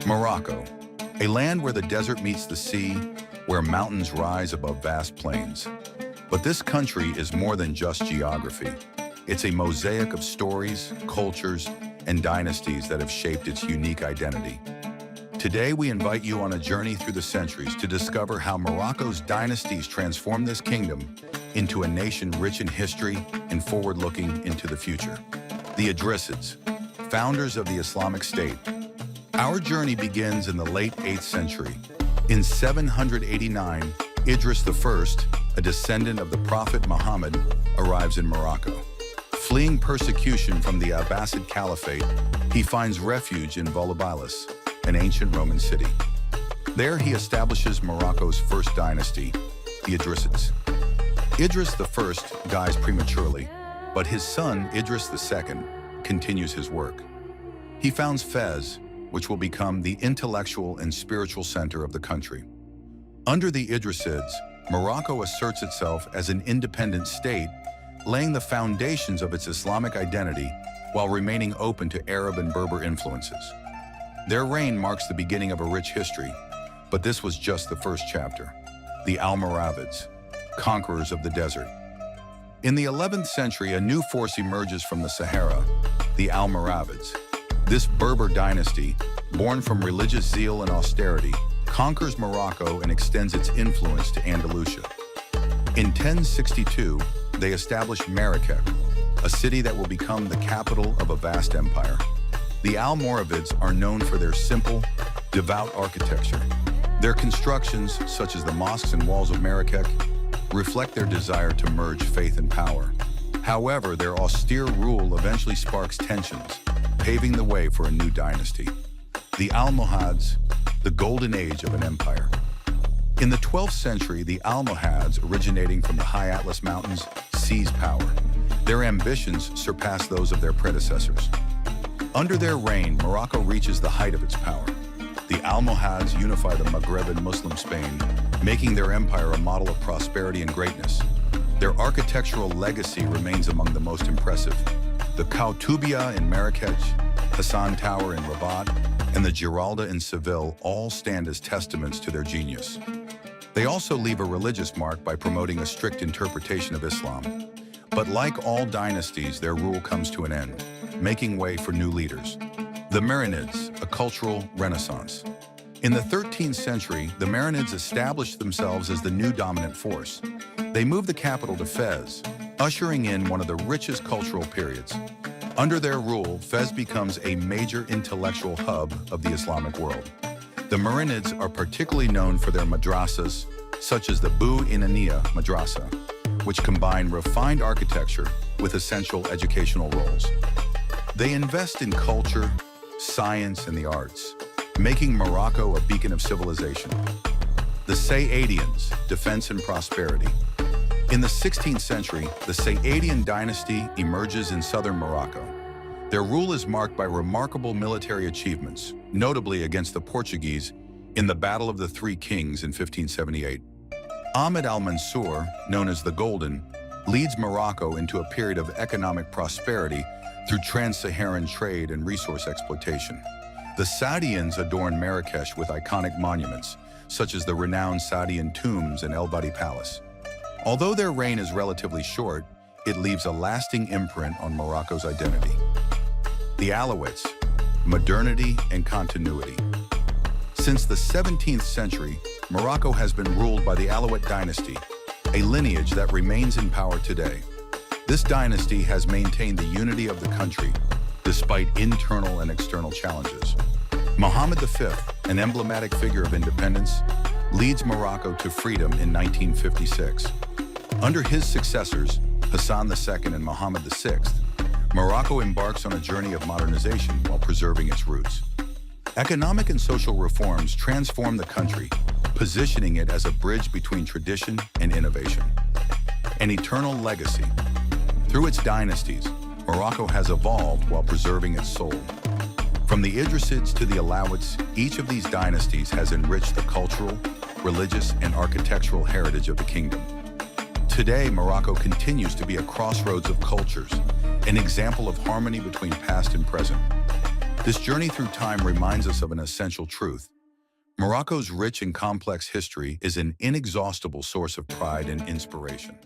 Morocco, a land where the desert meets the sea, where mountains rise above vast plains. But this country is more than just geography. It's a mosaic of stories, cultures, and dynasties that have shaped its unique identity. Today, we invite you on a journey through the centuries to discover how Morocco's dynasties transformed this kingdom into a nation rich in history and forward-looking into the future. The Idrissids, founders of the Islamic State. Our journey begins in the late 8th century. In 789, Idris I, a descendant of the Prophet Muhammad, arrives in Morocco. Fleeing persecution from the Abbasid Caliphate, he finds refuge in Volubilis, an ancient Roman city. There he establishes Morocco's first dynasty, the Idrissids. Idris I dies prematurely, but his son Idris II continues his work. He founds Fez, which will become the intellectual and spiritual center of the country. Under the Idrissids, Morocco asserts itself as an independent state, laying the foundations of its Islamic identity while remaining open to Arab and Berber influences. Their reign marks the beginning of a rich history, but this was just the first chapter. The Almoravids, conquerors of the desert. In the 11th century, a new force emerges from the Sahara, the Almoravids. This Berber dynasty, born from religious zeal and austerity, conquers Morocco and extends its influence to Andalusia. In 1062, they establish Marrakech, a city that will become the capital of a vast empire. The Almoravids are known for their simple, devout architecture. Their constructions, such as the mosques and walls of Marrakech, reflect their desire to merge faith and power. However, their austere rule eventually sparks tensions, paving the way for a new dynasty. The Almohads, the golden age of an empire. In the 12th century, the Almohads, originating from the high Atlas Mountains, seize power. Their ambitions surpass those of their predecessors. Under their reign, Morocco reaches the height of its power. The Almohads unify the Maghreb and Muslim Spain, making their empire a model of prosperity and greatness. Their architectural legacy remains among the most impressive. The Koutoubia in Marrakech, Hassan Tower in Rabat, and the Giralda in Seville all stand as testaments to their genius. They also leave a religious mark by promoting a strict interpretation of Islam. But like all dynasties, their rule comes to an end, making way for new leaders. The Marinids, a cultural renaissance. In the 13th century, the Marinids established themselves as the new dominant force. They moved the capital to Fez, ushering in one of the richest cultural periods. Under their rule, Fez becomes a major intellectual hub of the Islamic world. The Marinids are particularly known for their madrasas, such as the Bu Inaniya Madrasa, which combine refined architecture with essential educational roles. They invest in culture, science, and the arts, making Morocco a beacon of civilization. The Saadians, defense and prosperity. In the 16th century, the Saadian dynasty emerges in southern Morocco. Their rule is marked by remarkable military achievements, notably against the Portuguese in the Battle of the Three Kings in 1578. Ahmed al-Mansur, known as the Golden, leads Morocco into a period of economic prosperity through trans-Saharan trade and resource exploitation. The Saadians adorn Marrakech with iconic monuments, such as the renowned Saadian tombs and El Badi Palace. Although their reign is relatively short, it leaves a lasting imprint on Morocco's identity. The Alaouites, modernity and continuity. Since the 17th century, Morocco has been ruled by the Alaouite dynasty, a lineage that remains in power today. This dynasty has maintained the unity of the country, despite internal and external challenges. Mohammed V, an emblematic figure of independence, leads Morocco to freedom in 1956. Under his successors, Hassan II and Mohammed VI, Morocco embarks on a journey of modernization while preserving its roots. Economic and social reforms transform the country, positioning it as a bridge between tradition and innovation. An eternal legacy. Through its dynasties, Morocco has evolved while preserving its soul. From the Idrissids to the Alaouites, each of these dynasties has enriched the cultural, religious, and architectural heritage of the kingdom. Today, Morocco continues to be a crossroads of cultures, an example of harmony between past and present. This journey through time reminds us of an essential truth. Morocco's rich and complex history is an inexhaustible source of pride and inspiration.